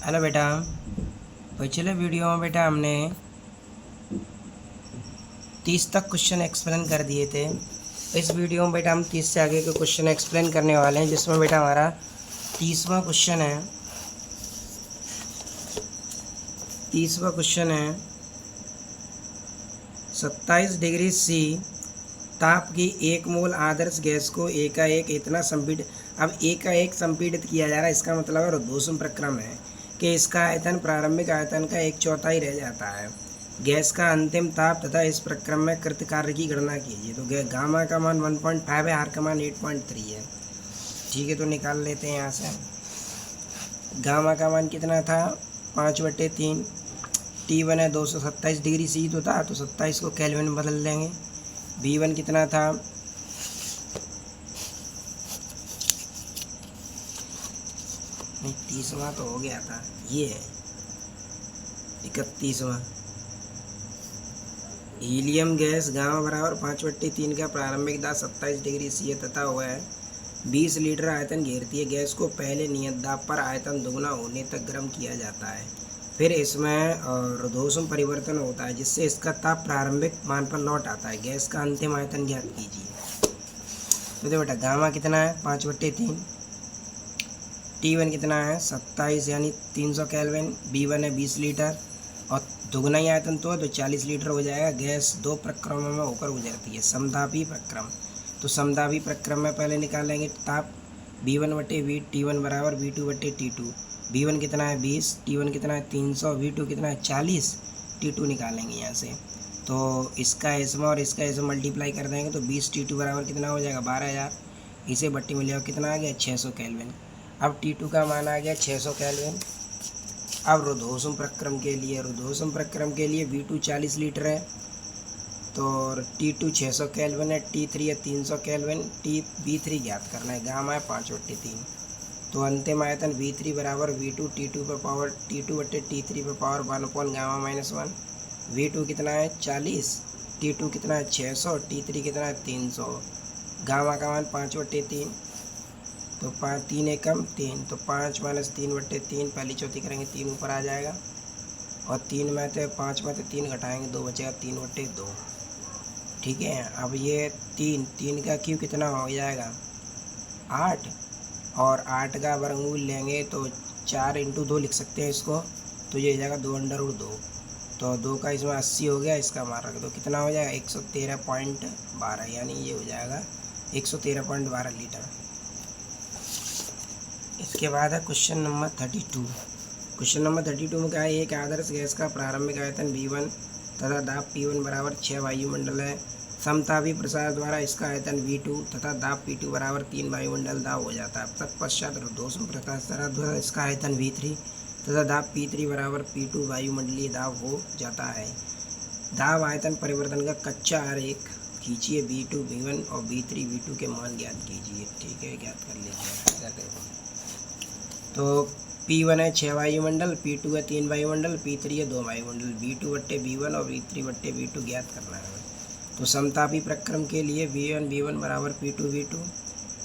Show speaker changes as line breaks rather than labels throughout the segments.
Hello बेटा। पिछले video में बेटा हमने 30 तक क्वेश्चन एक्सप्लेन कर दिए थे। इस वीडियो में बेटा हम 30 से आगे के क्वेश्चन एक्सप्लेन करने वाले हैं, जिसमें बेटा हमारा 30वां क्वेश्चन है। 30वां क्वेश्चन है 27 डिग्री सी ताप की 1 मोल आदर्श गैस को एकाएक इतना संपीड़ित, अब एकाएक संपीड़ित किया जा रहा है। इसका मतलब है रुद्धोष्म प्रक्रम है कि इसका आयतन प्रारंभिक आयतन का 1/4 रह जाता है। गैस का अंतिम ताप तथा इस प्रक्रम में कृत कार्य की गणना कीजिए। तो गामा का मान 1.5 है, आर का मान 8.3 है। ठीक है, तो निकाल लेते हैं यहाँ से। गामा का मान कितना था? 5/3। T1 है 227 डिग्री सी तो था, तो 27 को केल्विन में बदल देंगे। B1 कितना था? नहीं, 30वां तो हो गया था, ये है 31वां। हीलियम गैस गामा बराबर 5/3 का प्रारंभिक दाब 27 डिग्री सी तथा हुआ है 20 लीटर आयतन घेरती है। गैस को पहले नियत दाब पर आयतन दुगना होने तक गर्म किया जाता है। फिर इसमें रुद्धोष्म परिवर्तन होता है, जिससे इसका ताप प्रारंभिक मान पर लौट आता है। गैस का अंतिम आयतन ज्ञात कीजिए। तो देखो बेटा, गामा कितना है? 5/3। T1 कितना है? 27 यानी 300 केल्विन। B1 है 20 लीटर और दुगना ही आयतन तो है, तो 40 लीटर हो जाएगा। गैस 2 प्रक्रमों में होकर गुजरती है। समतापी प्रक्रम, तो समतापी प्रक्रम में पहले निकालेंगे ताप B1/V T1 बराबर V2/T2। B1 कितना है? 20। T1 कितना है? 300। V2 कितना है? 40। T2 निकालेंगे यहाँ से, तो इसका इसमें और इसका इसमें मल्टीप्लाई कर देंगे तो 20 T2 बराबर कितना हो जाएगा? 12,000। इसे बट्टी में लिया, कितना आ गया? 600 केल्विन। अब T2 का मान आ गया 600 केल्विन। अब रुद्धोष्म प्रक्रम के लिए V2 40 लीटर है, तो T2 600 केल्विन है। T3 है 300 केल्विन। B3 ज्ञात करना है, गामा है 5/3। तो अंतिम आयतन V3 बराबर V2 T2 पर पावर T2/T3 पर पावर 1/गामा-1। V2 कितना है? 40। T2 कितना है? 600। T3 कितना है? 300। गामा का मान 5/3, तो 5 3 एकम 3, तो 5 - 3/3 पहली चौथी करेंगे 3 ऊपर आ जाएगा, और 3 में से 5 में से 3 घटाएंगे 2 बचेगा 3/2। ठीक है, अब ये 3 का क्यूब कितना हो जाएगा? 8, और 8 का वर्गमूल लेंगे तो 4 × 2 लिख सकते हैं इसको, तो ये हो जाएगा 2/2। तो 2 का इसमें 80 हो गया, इसका मान रख दो, कितना हो जाएगा? 113.12, यानी ये हो जाएगा 113.12 लीटर। इसके बाद है क्वेश्चन नंबर 32। क्वेश्चन नंबर 32 में क्या है? एक आदर्श गैस का प्रारंभिक आयतन V1 तथा दाब P1 बराबर 6 वायुमंडल है। समतापी प्रसार द्वारा इसका आयतन V2 तथा दाब P2 बराबर 3 वायुमंडल दाब हो जाता है। तत्पश्चात रुद्धोष्म प्रसार द्वारा इसका आयतन V3 तथा दाब P3 बराबर P2 वायुमंडलीय दाब हो जाता है। दाब आयतन परिवर्तन का कच्चा आरेख खींचिए। V2 V1 और V3 V2 के मान ज्ञात कीजिए। ठीक है, ज्ञात कर लीजिए। तो P1 है 6 वायुमंडल, P2 है 3 वायुमंडल, P3 है 2 वायुमंडल। V2/V1 और V3/V2 ज्ञात करना है। तो समतापी प्रक्रम के लिए V1 बराबर P2 V2,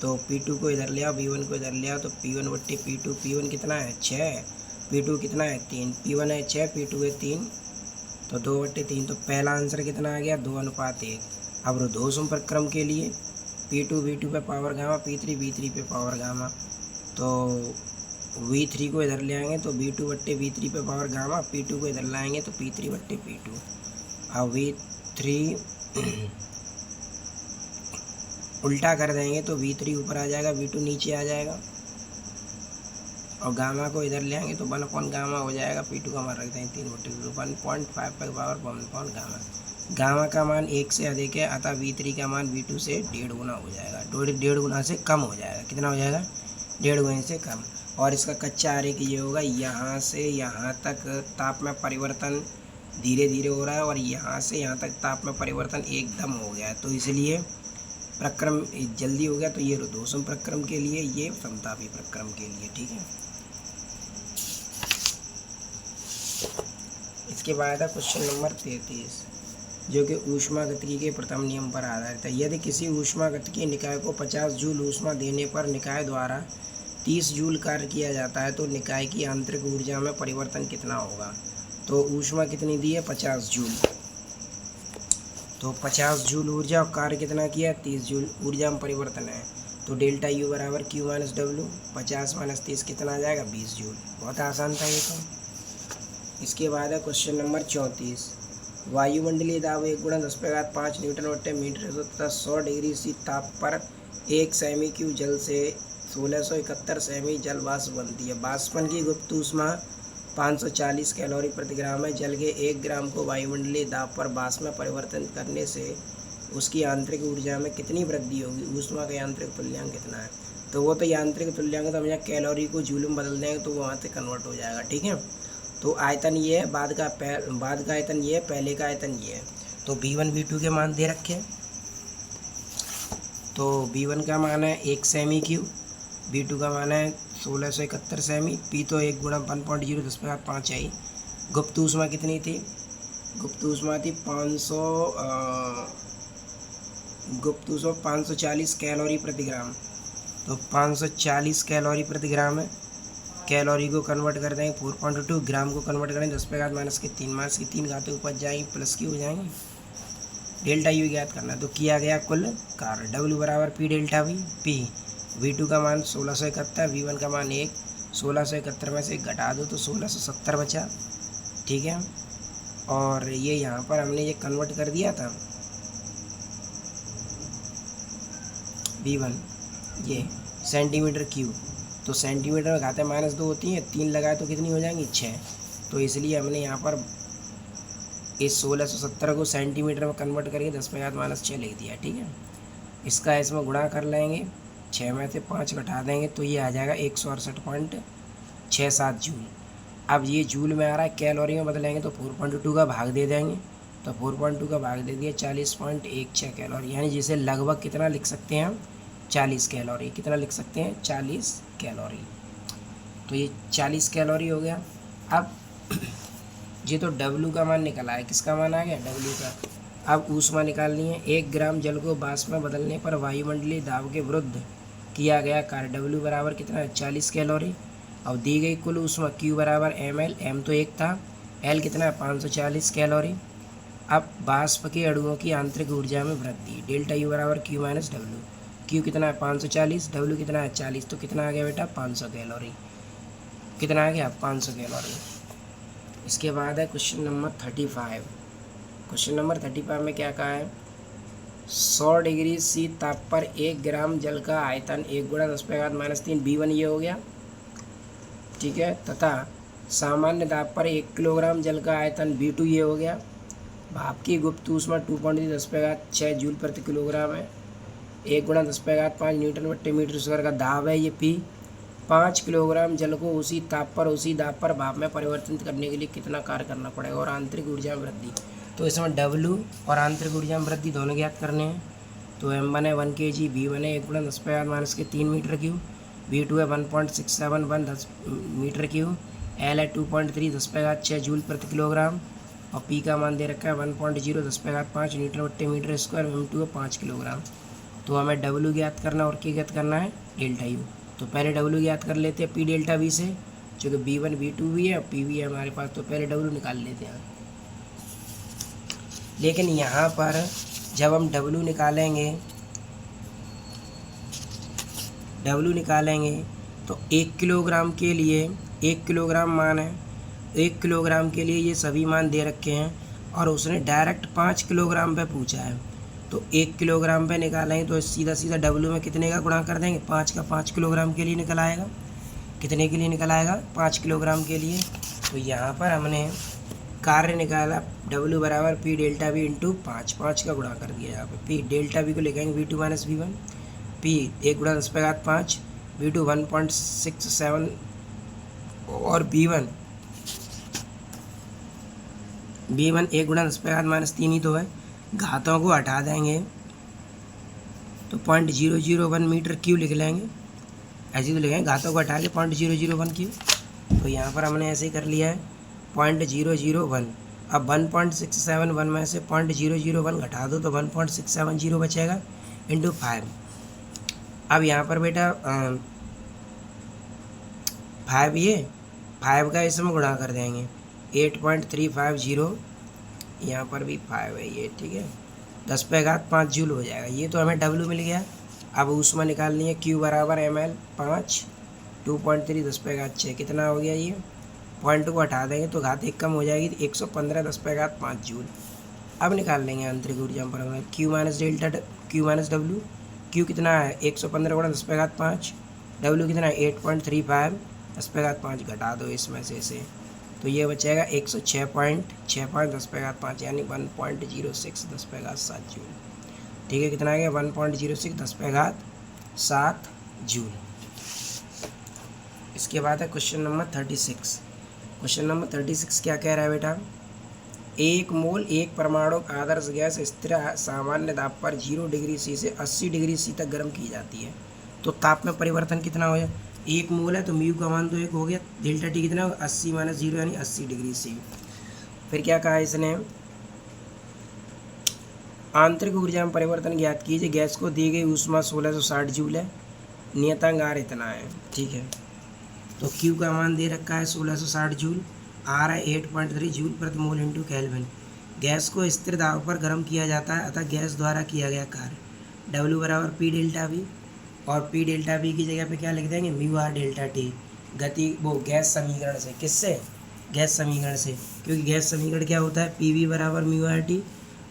तो P2 को इधर ले आओ, V1 को इधर ले आओ, तो P1/P2। P1 कितना है? 6। P2 कितना है? 3। P1 है 6, P2 है 3, तो 2/3। तो पहला आंसर कितना आ गया? 2:1। अब रुद्धोष्म प्रक्रम के लिए P2 V2 पे पावर गामा, P3 V3 पे पावर गामा, तो V3 को इधर ले आएंगे तो V2/V3 पे पावर गामा, P2 को इधर लाएंगे तो P3/P2। अब V3 उल्टा कर देंगे तो V3 ऊपर आ जाएगा, V2 नीचे आ जाएगा, और गामा को इधर ले आएंगे तो 1/गामा हो जाएगा। P2 का मान रखते हैं 3/2, 1.5 पे पावर 1/गामा। गामा का मान 1 से अधिक है, अतः V3 का मान V2 से 1.5 गुना हो जाएगा, 1.5 गुना से कम हो जाएगा। कितना हो जाएगा? 1.5 गुना से कम। और इसका कच्चा आरेख ये होगा, यहाँ से यहाँ तक ताप में परिवर्तन धीरे धीरे हो रहा है, और यहाँ से यहाँ तक ताप में परिवर्तन एकदम हो गया है, तो इसलिए प्रक्रम जल्दी हो गया। तो ये रुद्धोष्म प्रक्रम के लिए, ये समतापी प्रक्रम के लिए। ठीक है, इसके बाद है क्वेश्चन नंबर 33, जो कि ऊष्मागतिकी के प्रथम नियम पर आधारित है। यदि किसी ऊष्मागतिकी निकाय को 50 जूल ऊष्मा देने पर निकाय द्वारा 30 जूल कार्य किया जाता है तो निकाय की आंतरिक ऊर्जा में परिवर्तन कितना होगा। तो ऊष्मा कितनी दी है 50 जूल, तो 50 जूल ऊर्जा और कार्य कितना किया 30 जूल, ऊर्जा में परिवर्तन है। तो डेल्टा यू बराबर क्यू माइनस डब्ल्यू, 50 माइनस 30 कितना आ जाएगा 20 जूल। बहुत आसान था ये तो। इसके बाद है क्वेश्चन नंबर 34। वायुमंडलीय दाब 1 × 10⁵ न्यूटन/मीटर तथा 100 डिग्री सी ताप पर 1 सेमी क्यूब जल से 1671 सेमी जल वाष्प बनती है। वाष्पन की गुप्त ऊष्मा 540 कैलोरी प्रति ग्राम है। जल के 1 ग्राम को वायुमंडलीय दाब पर वाष्प में परिवर्तित करने से उसकी आंतरिक ऊर्जा में कितनी वृद्धि होगी। ऊष्मा का यांत्रिक तुल्यांक कितना है। तो वो तो यांत्रिक तुल्यांक तो हम यहाँ कैलोरी को जूल में बदल देंगे तो वो वहाँ से कन्वर्ट हो जाएगा, ठीक है। तो आयतन ये है, बाद का आयतन ये है, पहले का आयतन ये है। तो V1 V2 के मान दे रखे हैं। तो V1 का मान है 1 सेमी क्यूब, V2 का मान है 1671 सेमी, P तो 1 × 1.0 10⁵ आई। गुप्त ऊष्मा कितनी थी, गुप्त ऊष्मा थी 540 कैलोरी प्रति ग्राम। तो 540 कैलोरी प्रति ग्राम है। कैलोरी को कन्वर्ट कर देंगे 4.2, ग्राम को कन्वर्ट करेंगे 10⁻³ माइनस की 3 घातें ऊपर जाएंगी प्लस की हो जाएंगे। डेल्टा यू ज्ञात करना। तो किया गया कुल कार्य W बराबर P delta V। P V2 का मान 1671, V1 का मान 1, 1671 में से घटा दो तो 1670 बचा, ठीक है। और ये यहाँ पर हमने ये कन्वर्ट कर दिया था V1 ये सेंटीमीटर क्यूब। तो सेंटीमीटर में घातें -2 होती हैं, 3 लगाए तो कितनी हो जाएंगी 6। तो इसलिए हमने यहाँ पर इस 1670 को सेंटीमीटर में कन्वर्ट करके 10⁻⁻6 लिख दिया, ठीक है। इसका इसमें गुणा कर लेंगे, 6 में से 5 घटा देंगे तो ये आ जाएगा 168.67 जूल। अब ये जूल में आ रहा है, कैलोरी में बदलेंगे तो 4.2 का भाग दे देंगे। तो 4.2 का भाग दे दिया 40.16 कैलोरी, यानी जिसे लगभग कितना लिख सकते हैं हम 40 कैलोरी। कितना लिख सकते हैं 40 कैलोरी। तो ये 40 कैलोरी हो गया। अब ये तो W का मान निकला है, किसका मान आ गया W का। अब ऊष्मा निकालनी है। 1 ग्राम जल को वाष्प में बदलने पर वायुमंडलीय दाब के विरुद्ध किया गया कार्य W बराबर कितना है 40 कैलोरी। अब दी गई कुल ऊष्मा Q बराबर ml, m तो 1 था, L कितना है 540 कैलोरी। अब वाष्प के अणुओं की आंतरिक ऊर्जा में वृद्धि, डेल्टा U बराबर Q माइनस W। Q कितना है 540, W कितना है 40, तो कितना आ गया बेटा 500 कैलोरी। कितना आ गया 500 कैलोरी। इसके बाद है क्वेश्चन नंबर 35। क्वेश्चन नंबर 35 में क्या कहा है, 100 डिग्री सी ताप पर 1 ग्राम जल का आयतन 1 × 10⁻³ V1 ये हो गया, ठीक है, तथा सामान्य दाब पर 1 किलोग्राम जल का आयतन V2 ये हो गया। भाप की गुप्त ऊष्मा 2.10⁶ जूल प्रति किलोग्राम है। 1 × 10⁵ न्यूटन/मीटर² का दाब है ये P। 5 किलोग्राम जल को उसी ताप पर उसी दाब पर भाप में परिवर्तित करने के लिए कितना कार्य करना पड़ेगा। और आंतरिक ऊर्जा में वृद्धि, तो इसमें W और आंतरिक ऊर्जा में वृद्धि दोनों ज्ञात करने हैं। तो M1 है 1 kg, V1 है 1 × 10⁻³ मीटर क्यूब, V2 है 1.671 मीटर क्यूब, L है 2.3 10⁻6 जूल प्रति किलोग्राम और P का मान दे रखा है 1.0 10⁻5 न्यूटन/मीटर², M2 है 5 किलोग्राम। तो हमें W ज्ञात करना और क्या ज्ञात करना है डेल्टा U। तो पहले W ज्ञात कर लेते हैं P डेल्टा V से, जो कि V1 V2 भी है और P भी है हमारे पास। तो पहले W निकाल लेते हैं। लेकिन यहाँ पर जब हम W निकालेंगे तो 1 किलोग्राम के लिए 1 किलोग्राम मान है, 1 किलोग्राम के लिए ये सभी मान दे रखे हैं और उसने डायरेक्ट 5 किलोग्राम पे पूछा है। तो 1 किलोग्राम पे निकालेंगे तो सीधा सीधा W में कितने का गुणा कर देंगे 5 का, 5 किलोग्राम के लिए निकल आएगा। कितने के लिए निकल आएगा 5 किलोग्राम के लिए। तो यहाँ पर हमने कार्य निकाला W बराबर P डेल्टा V इंटू 5 का गुणा कर दिया। यहाँ पे P डेल्टा V को लिखेंगे V2 minus V1, P 1 × 10⁵5, V2 1.67 और V1 1 × 10⁻³ ही तो है। घातों को हटा देंगे तो 0.001 मीटर क्यूब लिख लेंगे, ऐसे तो लिखेंगे, घातों को हटा के 0.001 क्यूब। तो यहाँ पर हमने ऐसे ही कर लिया है 0.001। अब 1.671 में से 0.001 घटा दो तो 1.670 बचेगा इंटू 5। अब यहाँ पर बेटा 5 ये 5 का इसमें गुणा कर देंगे 8.350, यहाँ पर भी 5 है ये, ठीक है, 10⁵ जूल हो जाएगा। ये तो हमें W मिल गया। अब ऊष्मा निकालनी है, Q बराबर ml 5, 2.3 10⁵6 कितना हो गया ये, पॉइंट को हटा देंगे तो घात 1 कम हो जाएगी, 115 10⁵5 जूल। अब निकाल लेंगे आंतरिक ऊर्जा पर Q minus delta Q minus W। Q कितना है 115 गुणा 10⁵5, W कितना है 8.35 10⁵5 घटा दो इसमें से तो ये बचेगा 106.65 10⁵5 यानी 1.06 10⁵7 जूल। ठीक है, कितना आ गया 1.06 10⁵7 जूल। इसके बाद है क्वेश्चन नंबर 36। क्वेश्चन नंबर 36 क्या कह रहा है बेटा, 1 मोल एक परमाणु आदर्श गैस स्थिर सामान्य दाब पर 0 डिग्री सी से 80 डिग्री सी तक गर्म की जाती है, तो ताप में परिवर्तन कितना हो जाए। 1 मोल है तो म्यू का मान तो 1 हो गया, डेल्टा टी कितना होगा 80 माइनस 0 यानी 80 डिग्री सी। फिर क्या कहा इसने, आंतरिक ऊर्जा में परिवर्तन ज्ञात कीजिए। गैस को दी गई ऊष्मा 1660 जूल है, नियतांक आर इतना है। ठीक है, तो क्यू का मान दे रखा है 1660 जूल, आर है 8.3 जूल प्रति मोल इंटू केल्विन। गैस को स्थिर दाब पर गर्म किया जाता है अतः गैस द्वारा किया गया कार्य डब्ल्यू बराबर पी डेल्टा वी, और पी डेल्टा वी की जगह पे क्या लिख देंगे म्यू आर डेल्टा टी। गति वो गैस समीकरण से, किससे, गैस समीकरण से, क्योंकि गैस समीकरण क्या होता है पी वी बराबर म्यू आर टी,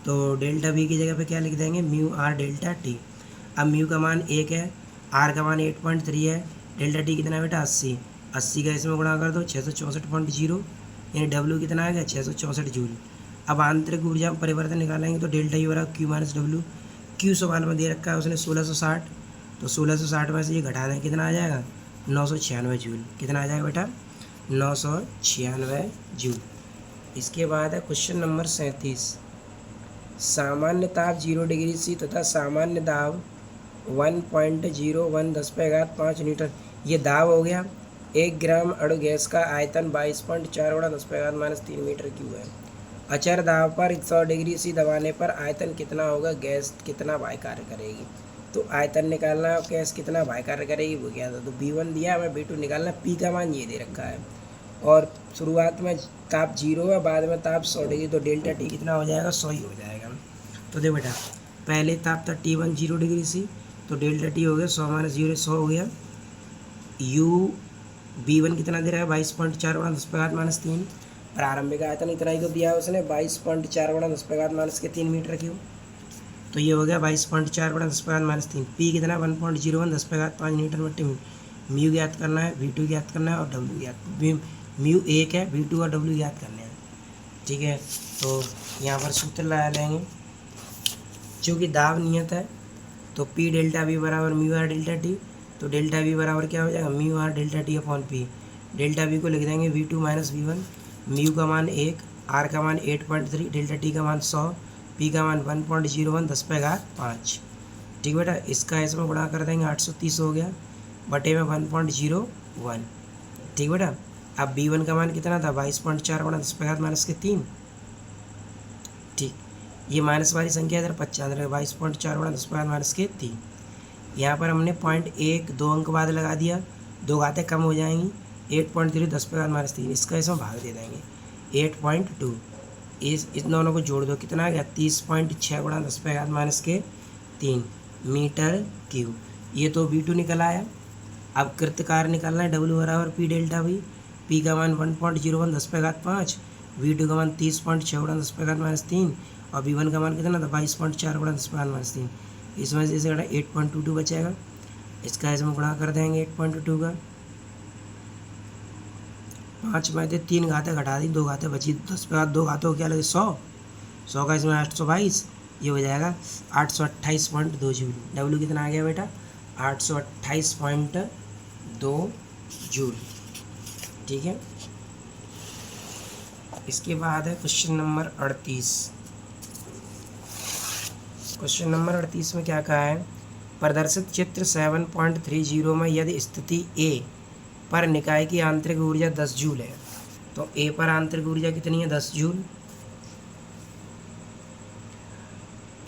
तो डेल्टा वी की जगह पे क्या लिख देंगे म्यू आर डेल्टा टी। अब म्यू का मान 1 है, आर का मान 8.3 है, डेल्टा टी कितना है बेटा 80, 80 का इसमें गुणा कर दो 664.0 यानी डब्ल्यू कितना आ गया 664 जूल। अब आंतरिक ऊर्जा में परिवर्तन निकालेंगे तो डेल्टा यू बराबर क्यू माइनस डब्ल्यू। क्यू सवाल में दे रखा है उसने 1660, तो 1660 में से ये घटा दें कितना आ जाएगा 996 जूल। कितना आ जाएगा बेटा 996 जूल। इसके बाद है क्वेश्चन नंबर 37। सामान्य ताप 0 डिग्री सी तथा सामान्य दाब 1.01 10⁵5 लीटर। ये दाब हो गया। 1 ग्राम अणु गैस का आयतन 22.4 गुणा 10⁻³ मीटर क्यूब है। अचर दाब पर 100 डिग्री सी दबाने पर आयतन कितना होगा, गैस कितना वाय कार्य करेगी। तो आयतन निकालना है, गैस कितना वाय कार्य करेगी वो क्या था, तो V1 दिया, हमें V2 निकालना। P का मान ये दे रखा है और शुरुआत में ताप 0 है, बाद में ताप 100 डिग्री, तो डेल्टा टी कितना हो जाएगा 100 ही हो जाएगा। तो देखो बेटा पहले ताप था T1 0 डिग्री सी, तो डेल्टा टी हो गया 100 माइनस 0 100 हो गया। यू V1 कितना दे रहा है 22.4 गुणा 10⁻³ प्रारंभिक आयतन इतना ही तो दिया है उसने 22.4 गुणा 10⁻³ मीटर क्यूब, तो ये हो गया 22.4 गुणा 10⁻³ पी कितना 1.01 10⁻5 मीटर मट्टी में। म्यू ज्ञात करना है, V2 ज्ञात करना है और W ज्ञात, म्यू 1 है, V2 और W ज्ञात करने हैं। ठीक है, तो यहाँ पर सूत्र लगा लेंगे, चूँकि दाब नियत है तो P डेल्टा V बराबर म्यू आर डेल्टा टी, तो डेल्टा V बराबर क्या हो जाएगा mu R delta T upon P. Delta V को लिख देंगे V2 माइनस V1, म्यू का मान 1, आर का मान 8.3, डेल्टा टी का मान 100, पी का मान 1.01 10⁵5। ठीक बेटा, इसका इसमें गुणा कर देंगे 830 हो गया बटे में 1.01। ठीक बेटा, अब B1 का मान कितना था 22.4 गुणा 10⁻³ ठीक, ये माइनस वाली संख्या इधर 95 22.4 गुणा 10⁻³ यहाँ पर हमने 0.1 अंक बाद लगा दिया, 2 घातें कम हो जाएंगी, 8.3 10⁻³, इसका इसमें भाग दे देंगे 8.2, इस दोनों को जोड़ दो कितना आ गया 30.6 गुणा 10⁻³ मीटर क्यूब। ये तो V2 निकल आया। अब कृत कार्य निकालना है, W बराबर P डेल्टा V, P का मान 1.01 10⁵5, V2 का मान 30.6 गुणा 10⁻³ और V1 का मान कितना था 22.4 गुणा 10⁻³। इसमें से इसे 8.22 बचेगा, इसका इसमें गुणा कर देंगे 8.22 का, 5 में से 3 घातें घटा दी, 2 घातें बची, 10 पे 2 घातों क्या लगे 100 का इसमें 822, ये हो जाएगा 828.2 जूल। डब्ल्यू कितना आ गया बेटा 828.2 जूल। ठीक है, इसके बाद है क्वेश्चन नंबर 38। क्वेश्चन नंबर 38 में क्या कहा है, प्रदर्शित चित्र 7.30 में यदि स्थिति A पर निकाय की आंतरिक ऊर्जा 10 जूल है, तो A पर आंतरिक ऊर्जा कितनी है 10 जूल।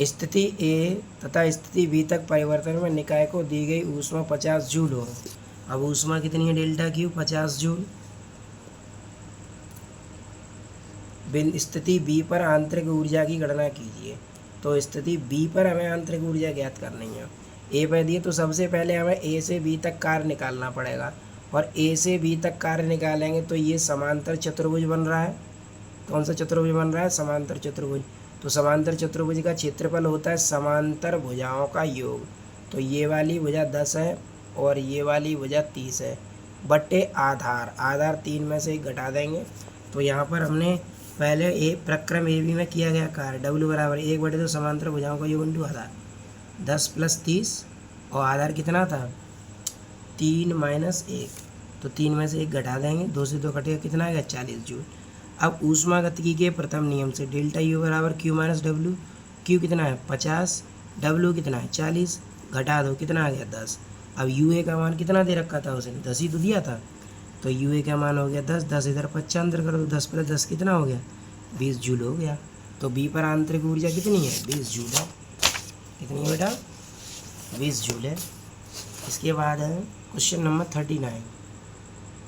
स्थिति A तथा स्थिति B तक परिवर्तन में निकाय को दी गई ऊष्मा 50 जूल हो। अब ऊष्मा कितनी है डेल्टा क्यू 50 जूल। स्थिति बी पर आंतरिक ऊर्जा की गणना कीजिए। तो स्थिति बी पर हमें आंतरिक ऊर्जा ज्ञात करनी है। ए पे दिए तो सबसे पहले हमें ए से बी तक कार्य निकालना पड़ेगा, और ए से बी तक कार्य निकालेंगे तो ये समांतर चतुर्भुज बन रहा है। कौन सा चतुर्भुज बन रहा है? समांतर चतुर्भुज। तो समांतर चतुर्भुज का क्षेत्रफल होता है समांतर भुजाओं का योग। तो ये वाली भुजा 10 है और ये वाली भुजा 30 है, बटे आधार। आधार 3 में से 1 घटा देंगे। तो यहाँ पर हमने पहले प्रक्रम ए बी में किया गया कार्य W बराबर 1/2 समांतर भुजाओं का योग इंटू आधार, 10 + 30, और आधार कितना था? 3 - 1। तो 3 में से 1 घटा देंगे, 2 से 2 कटेगा, कितना आ गया? 40 जूल। अब ऊष्मागतिकी के प्रथम नियम से डेल्टा U बराबर Q - W। Q कितना है? 50, W कितना है? 40, घटा दो, कितना आ गया? 10। अब UA का मान कितना दे रखा था उसने? 10 ही तो दिया था। तो UA का मान हो गया 10, 10 इधर 55 कर दो, 10 + 10 कितना हो गया? 20 जूल हो गया। तो बी पर आंतरिक ऊर्जा कितनी है? 20 जूल है। कितनी है बेटा? 20 जूल है। इसके बाद है क्वेश्चन नंबर 39।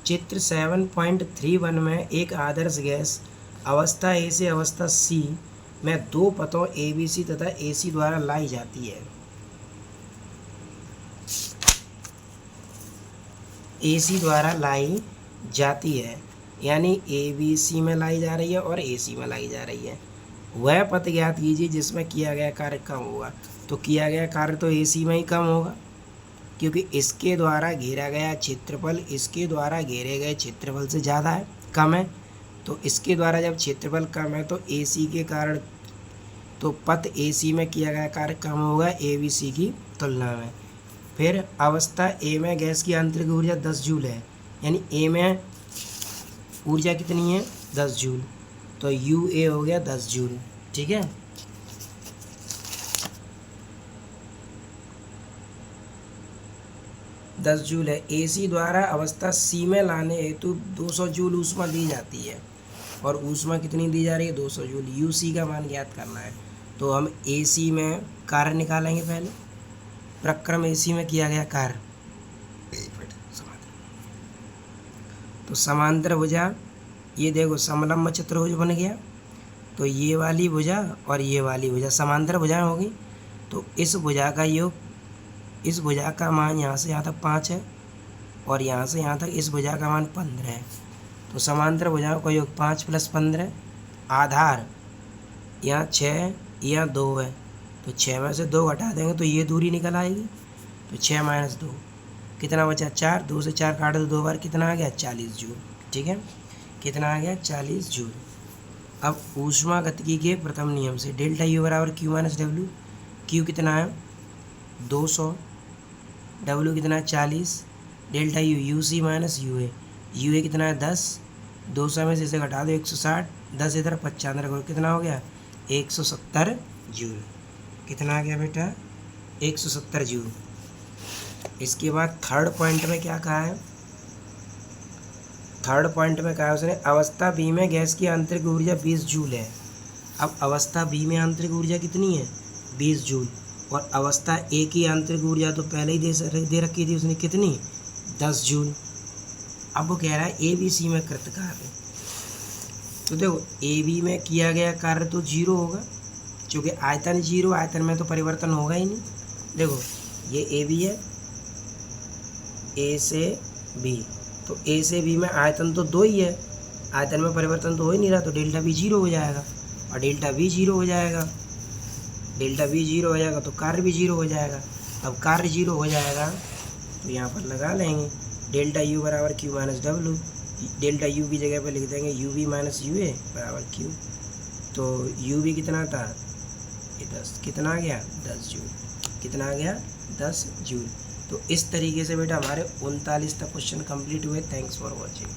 चित्र 7.31 में एक आदर्श गैस अवस्था ए से अवस्था सी में 2 पथों ABC तथा AC द्वारा लाई जाती है। AC द्वारा लाई जाती है, यानी ABC में लाई जा रही है और AC में लाई जा रही है। वह पथ ज्ञात कीजिए जिसमें किया गया कार्य कम होगा। तो किया गया कार्य तो AC में ही कम होगा, क्योंकि इसके द्वारा घेरा गया क्षेत्रफल इसके द्वारा घेरे गए क्षेत्रफल से ज़्यादा है, कम है। तो इसके द्वारा जब क्षेत्रफल कम है तो AC के कारण तो पथ AC में किया गया कार्य कम होगा ABC की तुलना में। फिर अवस्था A में गैस की आंतरिक ऊर्जा 10 जूल है, यानी A में ऊर्जा कितनी है? 10 जूल। तो UA हो गया 10 जूल। ठीक है। दस जूल है। AC द्वारा अवस्था C में लाने हेतु 200 जूल ऊष्मा दी जाती है, और ऊष्मा कितनी दी जा रही है? 200 जूल। UC का मान ज्ञात करना है। तो हम AC में कार्य निकालेंगे पहले। प्रक्रम AC में किया गया कार्य, तो समांतर भुजा, ये देखो समलंब चतुर्भुज बन गया। तो ये वाली भुजा और ये वाली भुजा समांतर भुजाएं होगी। तो इस भुजा का योग, इस भुजा का मान यहाँ से यहाँ तक 5 है, और यहाँ से यहाँ तक इस भुजा का मान 15 है। तो समांतर भुजाओं का योग 5 + 15। आधार यहाँ 6, यहाँ 2 है, तो 6 में से 2 घटा देंगे तो ये दूरी निकल आएगी। तो 6 - 2 कितना बचा? 4। 2 से 4 काट दो 2 बार, कितना आ गया? 40 जूल। ठीक है। कितना आ गया? 40 जूल। अब ऊष्मागतिकी के प्रथम नियम से डेल्टा U बराबर Q - W। Q कितना है? 200, W कितना है? 40, delta U UC - UA। UA कितना है? 10, 200 में से इसे घटा दो 160, 10 इधर 95 करो, कितना हो गया? 170 जूल। कितना आ गया बेटा? 170 जूल। इसके बाद थर्ड पॉइंट में क्या कहा है? थर्ड पॉइंट में कहा है उसने अवस्था बी में गैस की आंतरिक ऊर्जा 20 जूल है। अब अवस्था बी में आंतरिक ऊर्जा कितनी है? 20 जूल। और अवस्था ए की आंतरिक ऊर्जा तो पहले ही दे रखी थी उसने, कितनी? 10 जूल। अब वो कह रहा है ABC में कृत कार्य। तो देखो AB में किया गया कार्य तो 0 होगा, क्योंकि आयतन 0, आयतन में तो परिवर्तन होगा ही नहीं। देखो ये AB है, A से B, तो A से B में आयतन तो 2 ही है, आयतन में परिवर्तन तो हो ही नहीं रहा, तो डेल्टा B 0 हो जाएगा, और डेल्टा B 0 हो जाएगा, डेल्टा B 0 हो जाएगा तो कार्य भी 0 हो जाएगा। अब कार्य 0 हो जाएगा तो यहाँ पर लगा लेंगे डेल्टा U बराबर Q - W। डेल्टा U की जगह पे लिख देंगे UB - UA बराबर Q। तो UB कितना था? ये 10, कितना आ गया? 10 जूल। कितना आ गया? 10 जूल। तो इस तरीके से बेटा हमारे 39 तक क्वेश्चन कंप्लीट हुए। Thanks for watching.